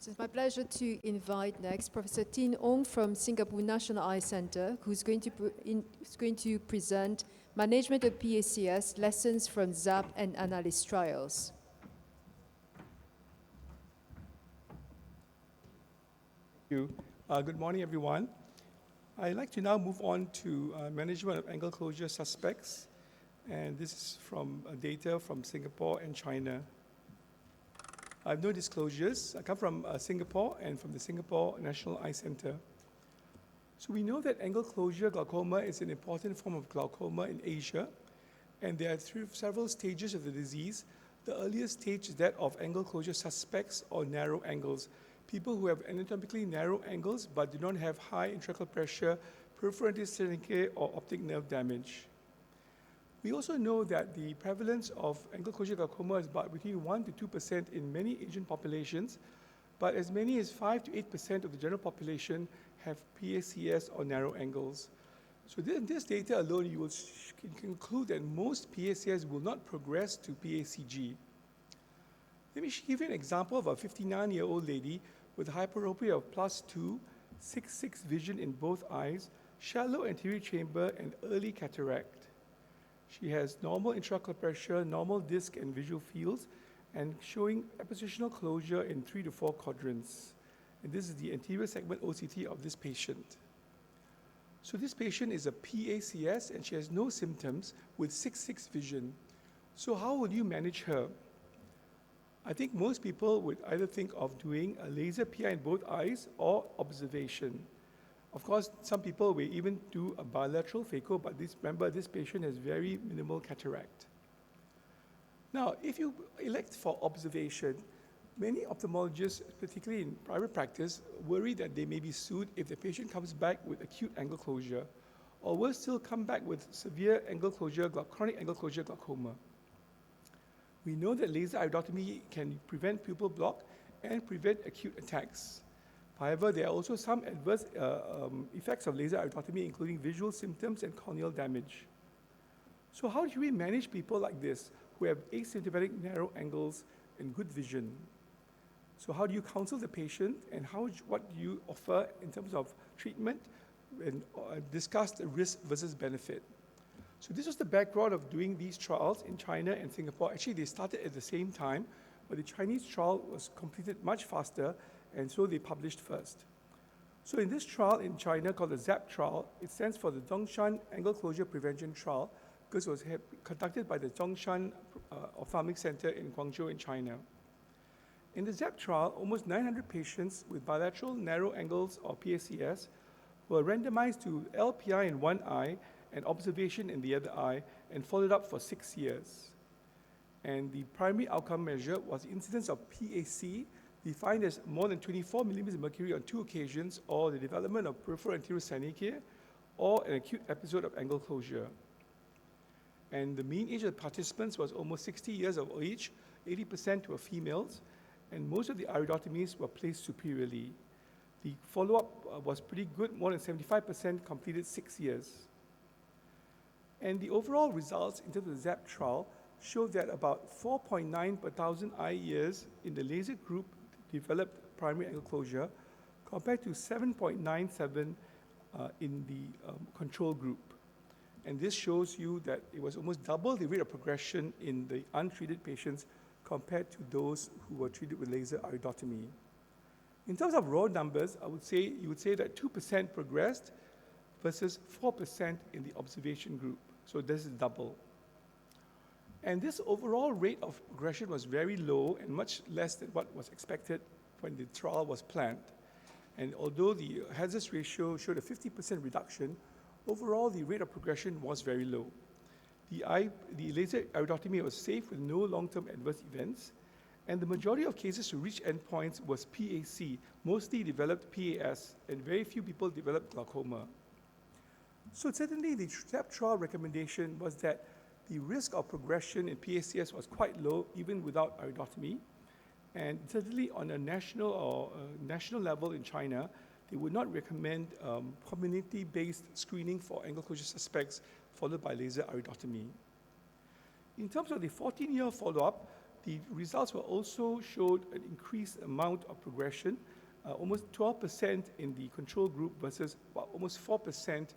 It's my pleasure to invite next Professor Tin Ong from Singapore National Eye Centre, who's going to present Management of PACS, Lessons from ZAP and ANALIS Trials. Thank you. Good morning, everyone. I'd like to now move on to management of angle closure suspects, and this is from data from Singapore and China. I have no disclosures. I come from Singapore and from the Singapore National Eye Centre. So we know that angle closure glaucoma is an important form of glaucoma in Asia, and there are several stages of the disease. The earliest stage is that of angle closure suspects or narrow angles, people who have anatomically narrow angles but do not have high intraocular pressure, peripheral anterior or optic nerve damage. We also know that the prevalence of angle closure glaucoma is about between 1 to 2% in many Asian populations, but as many as 5 to 8% of the general population have PACS or narrow angles. So in this data alone, you will conclude that most PACS will not progress to PACG. Let me give you an example of a 59-year-old lady with hyperopia of +2, 6/6 vision in both eyes, shallow anterior chamber, and early cataract. She has normal intraocular pressure, normal disc and visual fields, and showing appositional closure in 3 to 4 quadrants. And this is the anterior segment OCT of this patient. So this patient is a PACS, and she has no symptoms with 6/6 vision. So how would you manage her? I think most people would either think of doing a laser PI in both eyes or observation. Of course, some people will even do a bilateral phaco, but remember, this patient has very minimal cataract. Now, if you elect for observation, many ophthalmologists, particularly in private practice, worry that they may be sued if the patient comes back with acute angle closure, or will still come back with severe angle closure, chronic angle closure glaucoma. We know that laser iridotomy can prevent pupil block and prevent acute attacks. However, there are also some adverse effects of laser iridotomy, including visual symptoms and corneal damage. So how do we manage people like this who have asymptomatic narrow angles and good vision? So how do you counsel the patient, and what do you offer in terms of treatment, and discuss the risk versus benefit? So this was the background of doing these trials in China and Singapore. Actually, they started at the same time, but the Chinese trial was completed much faster, and so they published first. So in this trial in China called the ZAP trial, it stands for the Zhongshan Angle Closure Prevention Trial, because it was conducted by the Zhongshan Ophthalmic Center in Guangzhou in China. In the ZAP trial, almost 900 patients with bilateral narrow angles or PACS were randomized to LPI in one eye and observation in the other eye, and followed up for 6 years. And the primary outcome measure was the incidence of PAC, defined as more than 24 millimeters of mercury on 2 occasions, or the development of peripheral anterior synechiae, or an acute episode of angle closure. And the mean age of the participants was almost 60 years of age, 80% were females, and most of the iridotomies were placed superiorly. The follow-up was pretty good. More than 75% completed 6 years. And the overall results in terms of the ZAP trial showed that about 4.9 per 1,000 eye years in the laser group developed primary angle closure, compared to 7.97 in the control group. And this shows you that it was almost double the rate of progression in the untreated patients compared to those who were treated with laser iridotomy. In terms of raw numbers, you would say that 2% progressed versus 4% in the observation group. So this is double. And this overall rate of progression was very low and much less than what was expected when the trial was planned. And although the hazard ratio showed a 50% reduction, overall the rate of progression was very low. The laser iridotomy was safe with no long-term adverse events, and the majority of cases to reach endpoints was PAC, mostly developed PAS, and very few people developed glaucoma. So certainly the ZAP trial recommendation was that the risk of progression in PACS was quite low, even without iridotomy. And certainly on a national level in China, they would not recommend community-based screening for angle closure suspects followed by laser iridotomy. In terms of the 14-year follow-up, the results were also showed an increased amount of progression, almost 12% in the control group versus almost 4%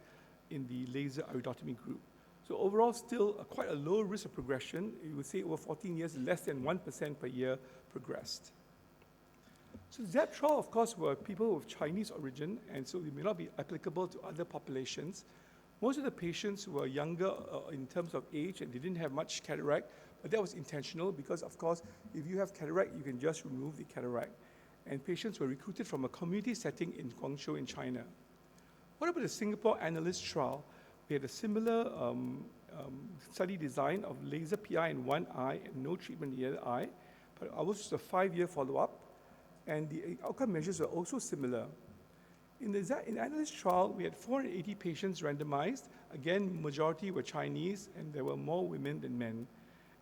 in the laser iridotomy group. So overall, still quite a low risk of progression. You would say over 14 years, less than 1% per year progressed. So the ZAP trial, of course, were people of Chinese origin, and so it may not be applicable to other populations. Most of the patients were younger in terms of age, and they didn't have much cataract, but that was intentional because, of course, if you have cataract, you can just remove the cataract. And patients were recruited from a community setting in Guangzhou in China. What about the Singapore ANALIS trial? We had a similar study design of laser PI in one eye and no treatment in the other eye, but ours was a 5-year follow-up, and the outcome measures were also similar. In the ANALIS trial, we had 480 patients randomized. Again, majority were Chinese, and there were more women than men.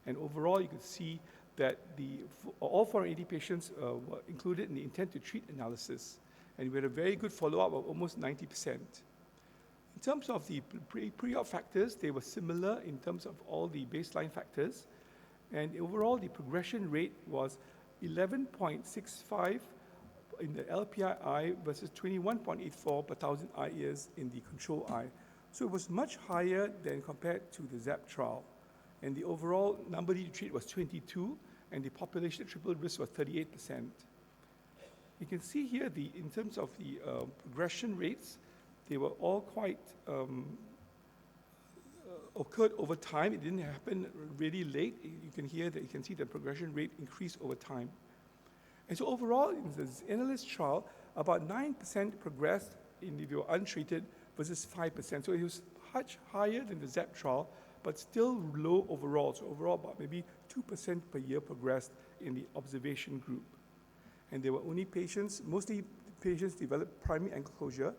And overall, you could see that all 480 patients were included in the intent to treat analysis, and we had a very good follow-up of almost 90%. In terms of the pre-op factors, they were similar in terms of all the baseline factors, and overall, the progression rate was 11.65 in the LPI eye versus 21.84 per 1,000 eye years in the control eye. So it was much higher than compared to the ZAP trial. And the overall number needed to treat was 22, and the population at triple risk was 38%. You can see here, in terms of the progression rates, they were all quite occurred over time. It didn't happen really late. You can see the progression rate increased over time. And so overall, in the ANALIS trial, about 9% progressed if you were untreated versus 5%. So it was much higher than the ZAP trial, but still low overall. So overall, about maybe 2% per year progressed in the observation group. And there were only mostly patients developed primary angle closure.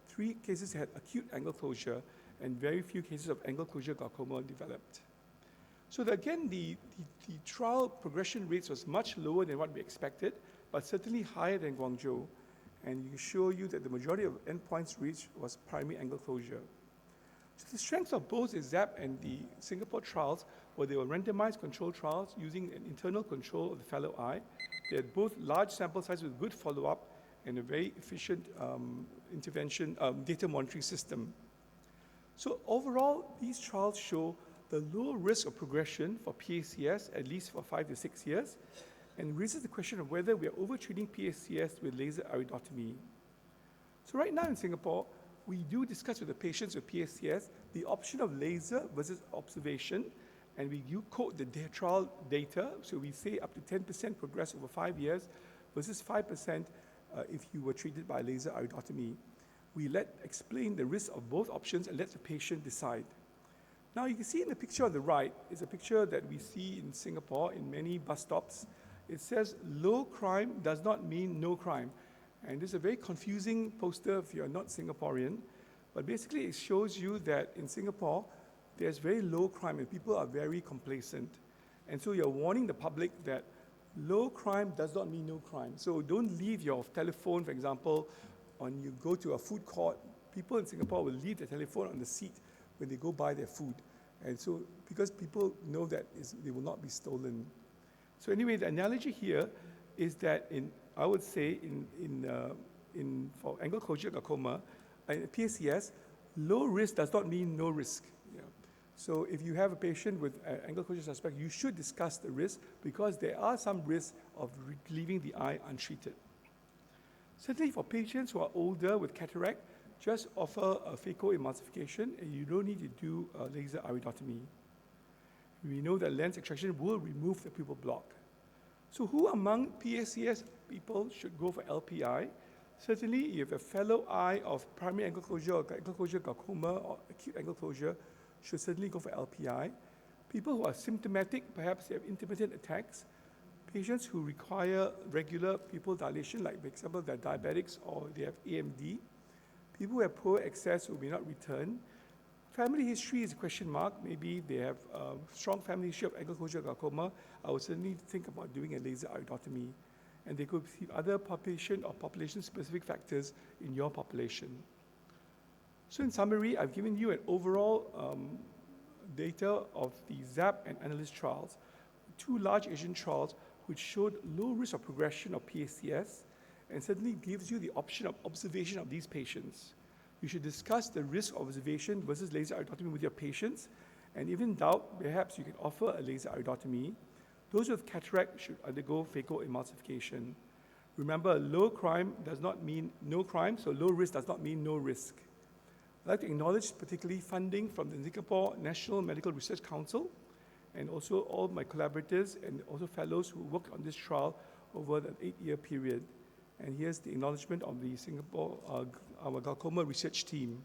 3 cases had acute angle closure, and very few cases of angle closure glaucoma developed. So again, the trial progression rates was much lower than what we expected, but certainly higher than Guangzhou. And you can show you that the majority of endpoints reached was primary angle closure. So the strengths of both the ZAP and the Singapore trials were they were randomized control trials using an internal control of the fellow eye. They had both large sample sizes with good follow-up and a very efficient intervention data monitoring system. So overall, these trials show the low risk of progression for PACS, at least for 5 to 6 years, and raises the question of whether we are over-treating PACS with laser iridotomy. So right now in Singapore, we do discuss with the patients with PACS the option of laser versus observation, and we do quote the trial data, so we say up to 10% progress over 5 years versus 5% if you were treated by laser iridotomy. We explain the risk of both options and let the patient decide. Now you can see in the picture on the right is a picture that we see in Singapore in many bus stops. It says low crime does not mean no crime. And this is a very confusing poster if you're not Singaporean, but basically it shows you that in Singapore, there's very low crime and people are very complacent. And so you're warning the public that low crime does not mean no crime. So don't leave your telephone, for example, when you go to a food court. People in Singapore will leave their telephone on the seat when they go buy their food. And so because people know that they will not be stolen. So anyway, the analogy here is that I would say for angle closure glaucoma, PACS, low risk does not mean no risk. Yeah. So if you have a patient with angle closure suspect, you should discuss the risk because there are some risks of leaving the eye untreated. Certainly for patients who are older with cataract, just offer a phacoemulsification and you don't need to do laser iridotomy. We know that lens extraction will remove the pupil block. So who among PACS people should go for LPI? Certainly, if you have a fellow eye of primary angle closure or angle closure glaucoma or acute angle closure, should certainly go for LPI. People who are symptomatic, perhaps they have intermittent attacks. Patients who require regular pupil dilation, like for example, they're diabetics or they have AMD. People who have poor access who may not return. Family history is a question mark. Maybe they have a strong family history of angle closure glaucoma. I would certainly think about doing a laser iridotomy. And they could see other population or population-specific factors in your population. So in summary, I've given you an overall data of the ZAP and ANALIS trials. two large Asian trials which showed low risk of progression of PACS and certainly gives you the option of observation of these patients. You should discuss the risk of observation versus laser iridotomy with your patients, and if in doubt, perhaps you can offer a laser iridotomy. Those with cataract should undergo phacoemulsification. Remember, low crime does not mean no crime, so low risk does not mean no risk. I'd like to acknowledge particularly funding from the Singapore National Medical Research Council, and also all my collaborators and also fellows who worked on this trial over the 8-year period. And here's the acknowledgement of the Singapore our glaucoma research team.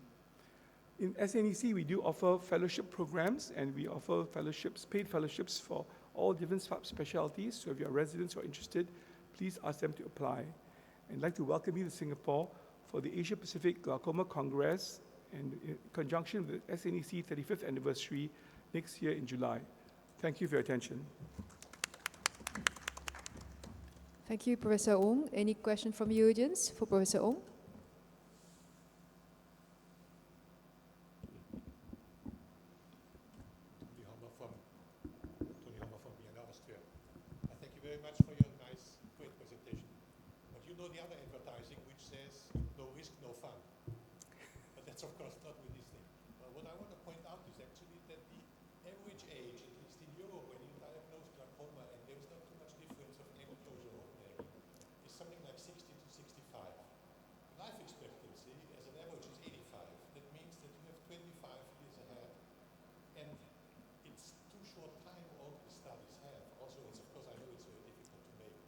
In SNEC, we do offer fellowship programs, and we offer fellowships, paid fellowships for all different specialties. So if your residents are interested, please ask them to apply. And I'd like to welcome you to Singapore for the Asia Pacific Glaucoma Congress, and in conjunction with the SNEC 35th anniversary next year in July. Thank you for your attention. Thank you, Professor Ong. Any question from the audience for Professor Ong? Tony Homer from Vienna, Austria. Thank you very much for your nice, great presentation. But you know the other advertising which says no risk, no fun. But that's of course not with this thing. What I want to point out is actually that the average age, at least in Europe, when you diagnose glaucoma, and there is not too much difference of angle closure opening, is something like 60 to 65. Life expectancy as an average is 85. That means that you have 25 years ahead, and it's too short time all the studies have. Also, it's, of course, I know it's very difficult to make.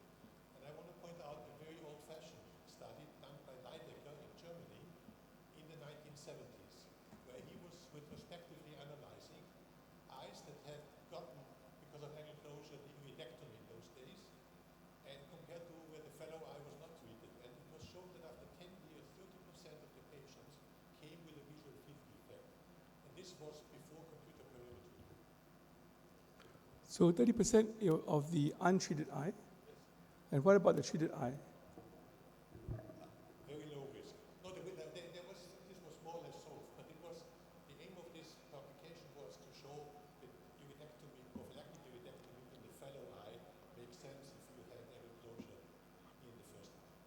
And I want to point out a very old-fashioned study done by Leidecker in Germany in the 1970s, where he was retrospectively analyzing eyes that had gotten, because of angle closure, the iridectomy in those days, and compared to where the fellow eye was not treated. And it was shown that after 10 years, 30% of the patients came with a visual field defect. And this was before computer perimetry. So 30% of the untreated eye? Yes. And what about the treated eye? Very low risk. No, this was more or less solved, but it was, the aim of this publication was to show that iridectomy, prophylactic iridectomy in the fellow eye makes sense if you had angle closure in the first eye.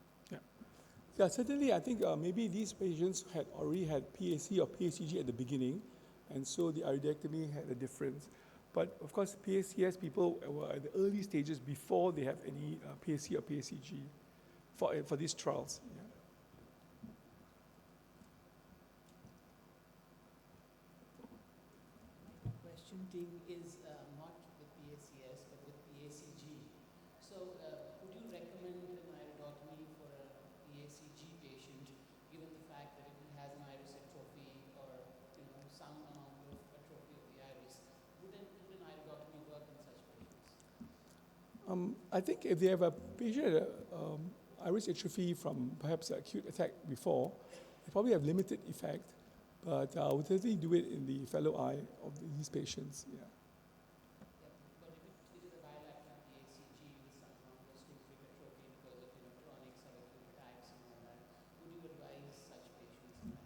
Yeah, certainly I think maybe these patients had already had PAC or PACG at the beginning, and so the iridectomy had a difference. But of course, PACS people were at the early stages before they have any PAC or PACG for these trials. Yeah. Question to you is not with PACS but with PACG. So would you recommend an iridotomy for a PACG patient given the fact that if he has an iris atrophy or some amount of atrophy of the iris? Would an iridotomy work in such patients? I think if they have a patient iris atrophy from perhaps an acute attack before, they probably have limited effect, but I would certainly do it in the fellow eye of these patients. Yeah. But if it is a bilateral PACG with some amount of specific atrophy because of chronic subacute attacks and all that, would you advise such patients?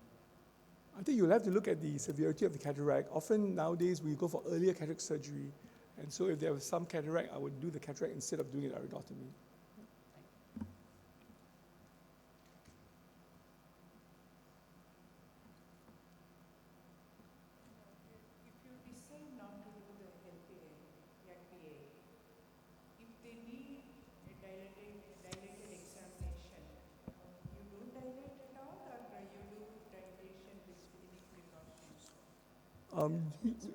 I think you'll have to look at the severity of the cataract. Often nowadays we go for earlier cataract surgery, and so if there was some cataract, I would do the cataract instead of doing an iridotomy. If you decide not to do the LPA, if they need a dilated examination, you do dilate at all, or you do dilation with any precautions?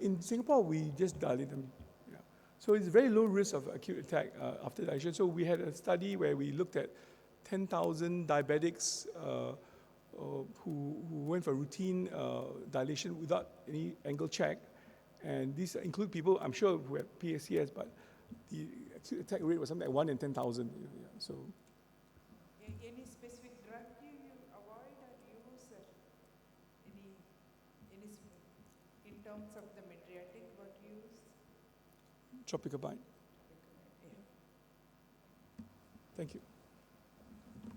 In Singapore, we just dilate them. Yeah. So it's very low risk of acute attack after dilation. So we had a study where we looked at 10,000 diabetics who went for routine dilation without any angle check. And these include people, I'm sure, who have PACS, but the acute attack rate was something like 1 in 10,000. Yeah, so. Any specific drug you avoid or use, or any in terms of the Medriatic, what you use? Tropicabine. Yeah. Thank you.